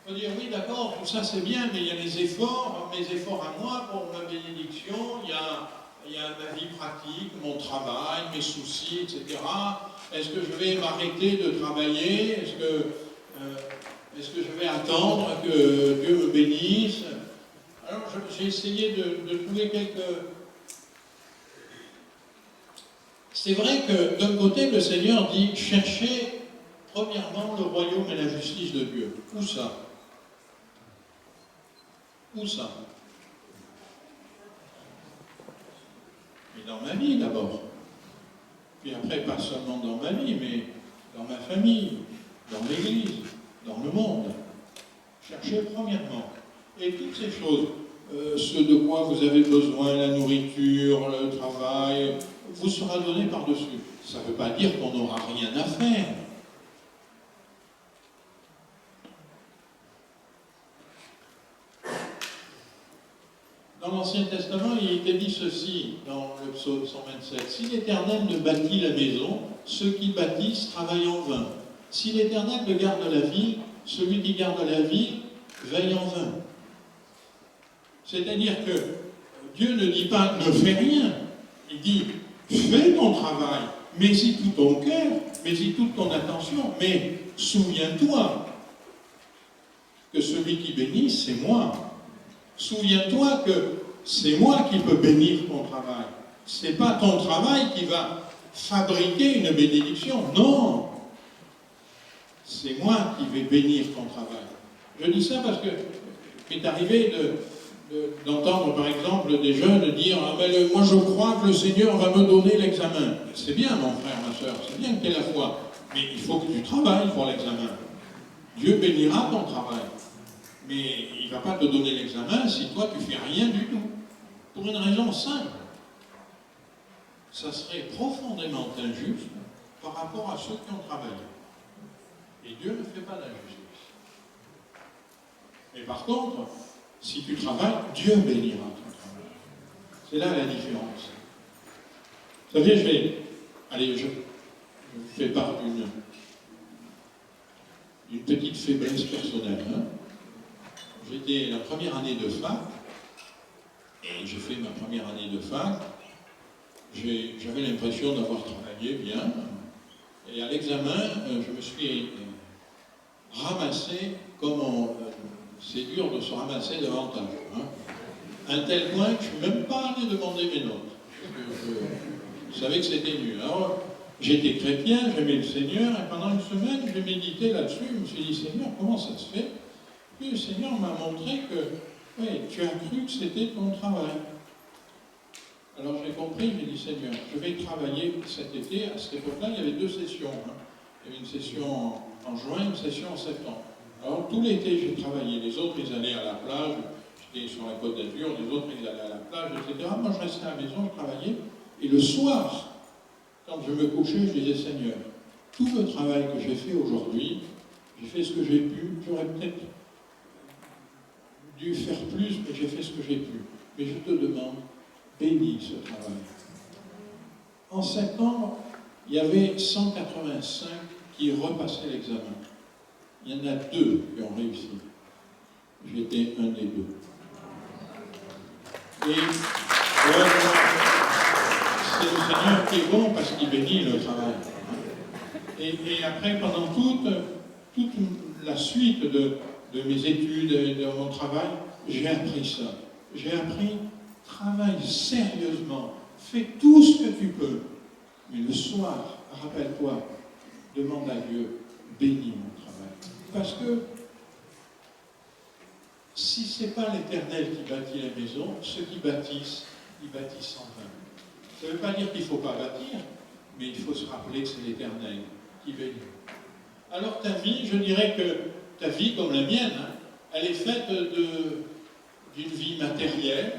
il faut dire oui, d'accord, tout ça c'est bien, mais il y a les efforts, mes efforts à moi pour ma bénédiction, il y a ma vie pratique, mon travail, mes soucis, etc. Est-ce que je vais m'arrêter de travailler? Est-ce que je vais attendre que Dieu me bénisse? Alors j'ai essayé de trouver quelques... C'est vrai que d'un côté, le Seigneur dit, cherchez premièrement le royaume et la justice de Dieu. Où ça? Où ça? Mais dans ma vie d'abord. Puis après, pas seulement dans ma vie, mais dans ma famille, dans l'Église, dans le monde. Cherchez premièrement. Et toutes ces choses, ce de quoi vous avez besoin, la nourriture, le travail, vous sera donné par-dessus. Ça ne veut pas dire qu'on n'aura rien à faire. Dans l'Ancien Testament, il était dit ceci, dans le psaume 127. Si l'Éternel ne bâtit la maison, ceux qui bâtissent travaillent en vain. Si l'Éternel ne garde la ville, celui qui garde la ville veille en vain. C'est-à-dire que Dieu ne dit pas ne fais rien. Il dit fais ton travail, mets-y tout ton cœur, mets-y toute ton attention, mais souviens-toi que celui qui bénit, c'est moi. Souviens-toi que c'est moi qui peux bénir ton travail. Ce n'est pas ton travail qui va fabriquer une bénédiction. Non. C'est moi qui vais bénir ton travail. Je dis ça parce que m'est arrivé d'entendre par exemple des jeunes dire ah, ben, moi je crois que le Seigneur va me donner l'examen. C'est bien mon frère, ma soeur, c'est bien que tu aies la foi. Mais il faut que tu travailles pour l'examen. Dieu bénira ton travail. Mais il ne va pas te donner l'examen si toi tu ne fais rien du tout. Pour une raison simple. Ça serait profondément injuste par rapport à ceux qui ont travaillé. Et Dieu ne fait pas d'injustice. Mais par contre, si tu travailles, Dieu bénira ton travail. C'est là la différence. Vous savez, je fais part d'une petite faiblesse personnelle. Hein. J'étais la première année de fac, et j'ai fait ma première année de fac. J'avais l'impression d'avoir travaillé bien, et à l'examen, je me suis ramassé comme c'est dur de se ramasser davantage. Hein. À un tel point que je ne suis même pas allé demander mes notes. Je savais que c'était nul. Alors, j'étais chrétien, j'aimais le Seigneur, et pendant une semaine, j'ai médité là-dessus. Je me suis dit, Seigneur, comment ça se fait? Puis le Seigneur m'a montré que ouais, tu as cru que c'était ton travail. Alors j'ai compris, j'ai dit, Seigneur, je vais travailler cet été. À cette époque-là, il y avait 2 sessions. Hein. Il y avait une session en juin, une session en septembre. Alors tout l'été, j'ai travaillé. Les autres, ils allaient à la plage. J'étais sur la Côte d'Azur. Les autres, ils allaient à la plage, etc. Moi, je restais à la maison, je travaillais. Et le soir, quand je me couchais, je disais, Seigneur, tout le travail que j'ai fait aujourd'hui, j'ai fait ce que j'ai pu. J'aurais peut-être dû faire plus, mais j'ai fait ce que j'ai pu. Mais je te demande, bénis ce travail. En septembre, il y avait 185 qui repassaient l'examen. Il y en a 2 qui ont réussi. J'étais un des 2. Et c'est le Seigneur qui est bon parce qu'il bénit le travail. Et après, pendant toute la suite de mes études et de mon travail, j'ai appris ça. J'ai appris, travaille sérieusement, fais tout ce que tu peux. Mais le soir, rappelle-toi, demande à Dieu, bénis mon travail. Parce que si ce n'est pas l'Éternel qui bâtit la maison, ceux qui bâtissent, ils bâtissent en vain. Ça ne veut pas dire qu'il ne faut pas bâtir, mais il faut se rappeler que c'est l'Éternel qui bénit. Alors ta vie, je dirais que ta vie, comme la mienne, hein, elle est faite d'une vie matérielle,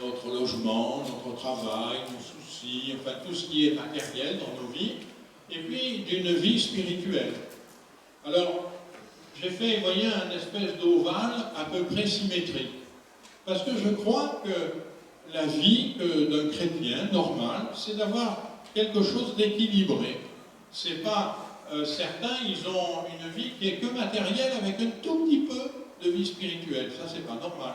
notre logement, notre travail, nos soucis, enfin tout ce qui est matériel dans nos vies, et puis d'une vie spirituelle. Alors, j'ai fait, vous voyez, un espèce d'ovale à peu près symétrique. Parce que je crois que la vie d'un chrétien normal, c'est d'avoir quelque chose d'équilibré. C'est pas certains, ils ont une vie qui est que matérielle avec un tout petit peu de vie spirituelle. Ça, c'est pas normal.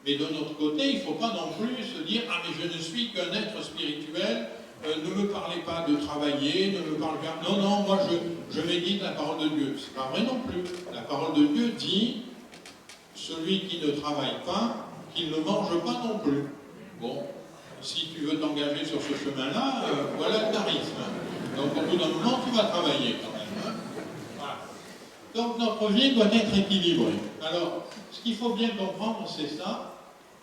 Mais de notre côté, il ne faut pas non plus se dire « Ah, mais je ne suis qu'un être spirituel, ne me parlez pas de travailler, ne me parlez pas... » Non, non, moi je médite la parole de Dieu. C'est pas vrai non plus. La parole de Dieu dit « Celui qui ne travaille pas, qu'il ne mange pas non plus. » Bon, si tu veux t'engager sur ce chemin-là, voilà le tarif. Donc au bout d'un moment, tu vas travailler quand même. Hein. Voilà. Donc notre vie doit être équilibrée. Alors, ce qu'il faut bien comprendre, c'est ça.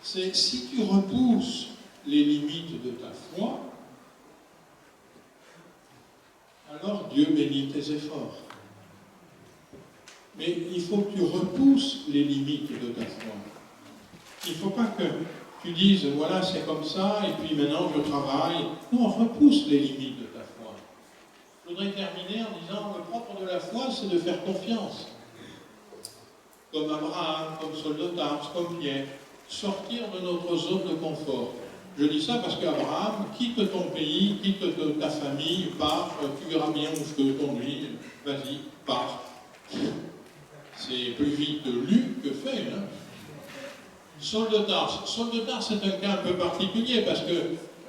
C'est si tu repousses les limites de ta foi, alors Dieu bénit tes efforts. Mais il faut que tu repousses les limites de ta foi. Il ne faut pas que tu dises, voilà, c'est comme ça, et puis maintenant je travaille. Non, repousse les limites de ta foi. Je voudrais terminer en disant, le propre de la foi, c'est de faire confiance. Comme Abraham, comme Saul de Tarse, comme Pierre. Sortir de notre zone de confort. Je dis ça parce qu'Abraham, quitte ton pays, quitte ta famille, pars, tu verras bien où je te conduis, vas-y, pars. C'est plus vite lu que fait. Hein. Saul de Tarse, c'est un cas un peu particulier parce que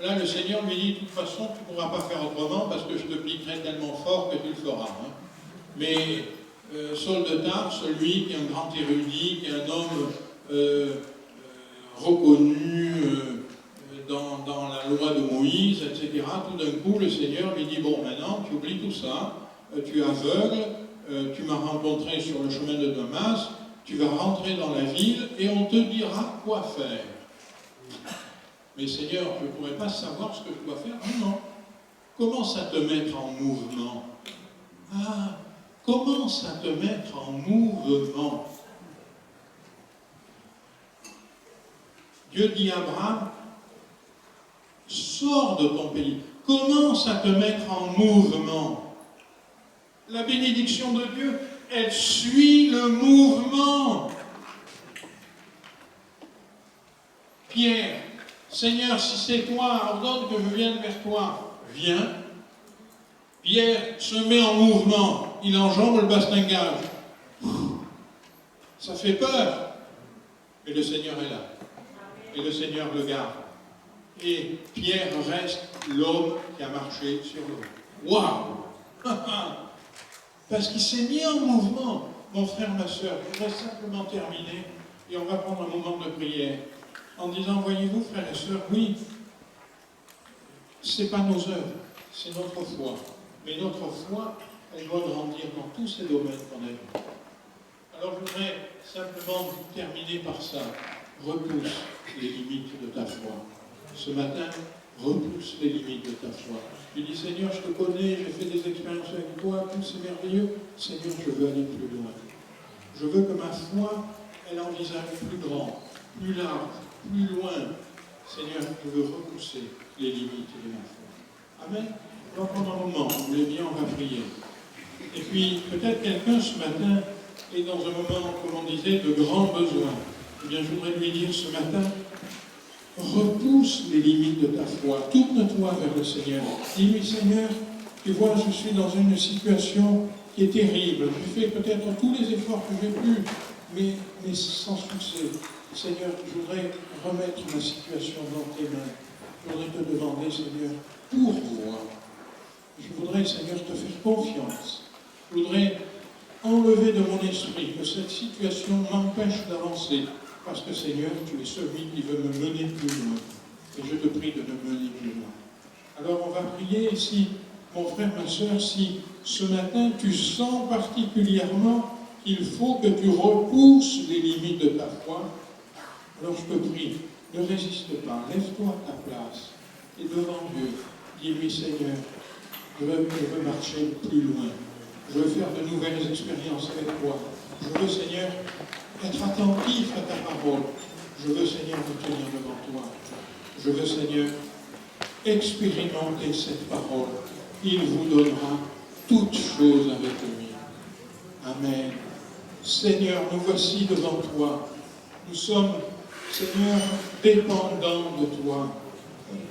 là, le Seigneur lui dit, de toute façon, tu ne pourras pas faire autrement parce que je te piquerai tellement fort que tu le feras. Hein. Mais Saul de Tarse, lui, qui est un grand érudit, qui est un homme reconnu dans la loi de Moïse, etc. Tout d'un coup, le Seigneur lui dit, bon, maintenant, tu oublies tout ça, tu es aveugle, tu m'as rencontré sur le chemin de Damas, tu vas rentrer dans la ville et on te dira quoi faire. Mais Seigneur, je ne pourrais pas savoir ce que je dois faire. Non, non. Commence à te mettre en mouvement. Ah, commence à te mettre en mouvement. Dieu dit à Abraham, sors de ton pays, commence à te mettre en mouvement. La bénédiction de Dieu, elle suit le mouvement. Pierre, Seigneur, si c'est toi, ordonne que je vienne vers toi. Viens. Pierre se met en mouvement, il enjambe le bastingage. Ça fait peur, mais le Seigneur est là. Et le Seigneur le garde. Et Pierre reste l'homme qui a marché sur l'eau. Waouh! Parce qu'il s'est mis en mouvement. Mon frère, ma soeur, je voudrais simplement terminer et on va prendre un moment de prière en disant, voyez-vous, frères et sœurs, oui, ce n'est pas nos œuvres, c'est notre foi. Mais notre foi, elle doit grandir dans tous ces domaines qu'on a vus. Alors je voudrais simplement terminer par ça. Repousse les limites de ta foi. Ce matin, repousse les limites de ta foi. Tu dis, Seigneur, je te connais, j'ai fait des expériences avec toi, tout c'est merveilleux. Seigneur, je veux aller plus loin. Je veux que ma foi, elle envisage plus grand, plus large, plus loin. Seigneur, je veux repousser les limites de ma foi. Amen. Donc pendant un moment, vous voulez bien, on va prier. Et puis, peut-être quelqu'un ce matin est dans un moment, comme on disait, de grands besoins. Eh bien, je voudrais lui dire ce matin, repousse les limites de ta foi, tourne-toi vers le Seigneur. Dis-lui, Seigneur, tu vois, je suis dans une situation qui est terrible. Je fais peut-être tous les efforts que j'ai pu, mais sans succès. Seigneur, je voudrais remettre ma situation dans tes mains. Je voudrais te demander, Seigneur, pour moi. Je voudrais, Seigneur, te faire confiance. Je voudrais enlever de mon esprit que cette situation m'empêche d'avancer. Parce que Seigneur, tu es celui qui veut me mener plus loin. Et je te prie de me mener plus loin. Alors on va prier si, mon frère, ma soeur, si ce matin tu sens particulièrement qu'il faut que tu repousses les limites de ta foi, alors je te prie, ne résiste pas, lève-toi à ta place. Et devant Dieu, dis-lui, Seigneur, je veux marcher plus loin. Je veux faire de nouvelles expériences avec toi. Je veux, Seigneur, être attentif à ta parole. Je veux, Seigneur, me tenir devant toi. Je veux, Seigneur, expérimenter cette parole. Il vous donnera toutes choses avec lui. Amen. Seigneur, nous voici devant toi. Nous sommes, Seigneur, dépendants de toi.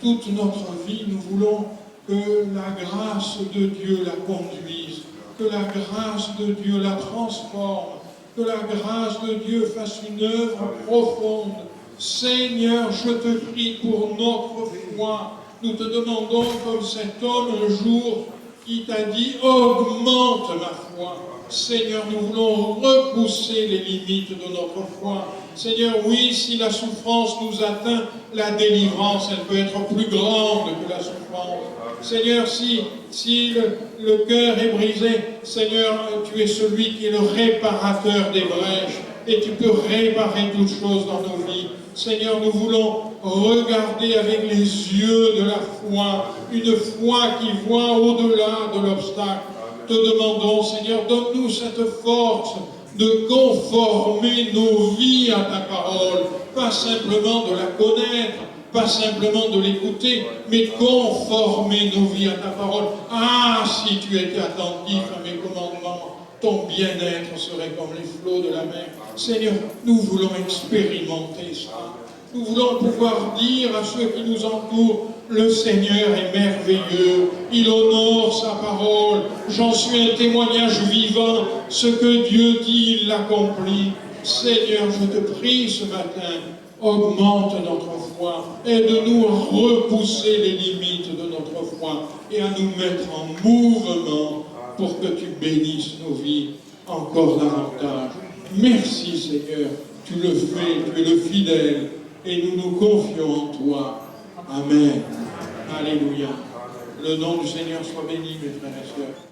Toute notre vie, nous voulons que la grâce de Dieu la conduise, que la grâce de Dieu la transforme, que la grâce de Dieu fasse une œuvre profonde. Seigneur, je te prie pour notre foi. Nous te demandons, comme cet homme un jour qui t'a dit, augmente ma foi. Seigneur, nous voulons repousser les limites de notre foi. Seigneur, oui, si la souffrance nous atteint, la délivrance, elle peut être plus grande que la souffrance. Seigneur, si le cœur est brisé, Seigneur, tu es celui qui est le réparateur des brèches et tu peux réparer toutes choses dans nos vies. Seigneur, nous voulons regarder avec les yeux de la foi, une foi qui voit au-delà de l'obstacle. Te demandons, Seigneur, donne-nous cette force de conformer nos vies à ta parole, pas simplement de la connaître, pas simplement de l'écouter, mais conformer nos vies à ta parole. Ah, si tu étais attentif à mes commandements, ton bien-être serait comme les flots de la mer. Seigneur, nous voulons expérimenter ça. Nous voulons pouvoir dire à ceux qui nous entourent, le Seigneur est merveilleux, il honore sa parole, j'en suis un témoignage vivant, ce que Dieu dit, il l'accomplit. Seigneur, je te prie ce matin, augmente notre foi, aide-nous à repousser les limites de notre foi et à nous mettre en mouvement pour que tu bénisses nos vies encore davantage. Merci Seigneur, tu le fais, tu es le fidèle et nous nous confions en toi. Amen. Alléluia. Le nom du Seigneur soit béni, mes frères et sœurs.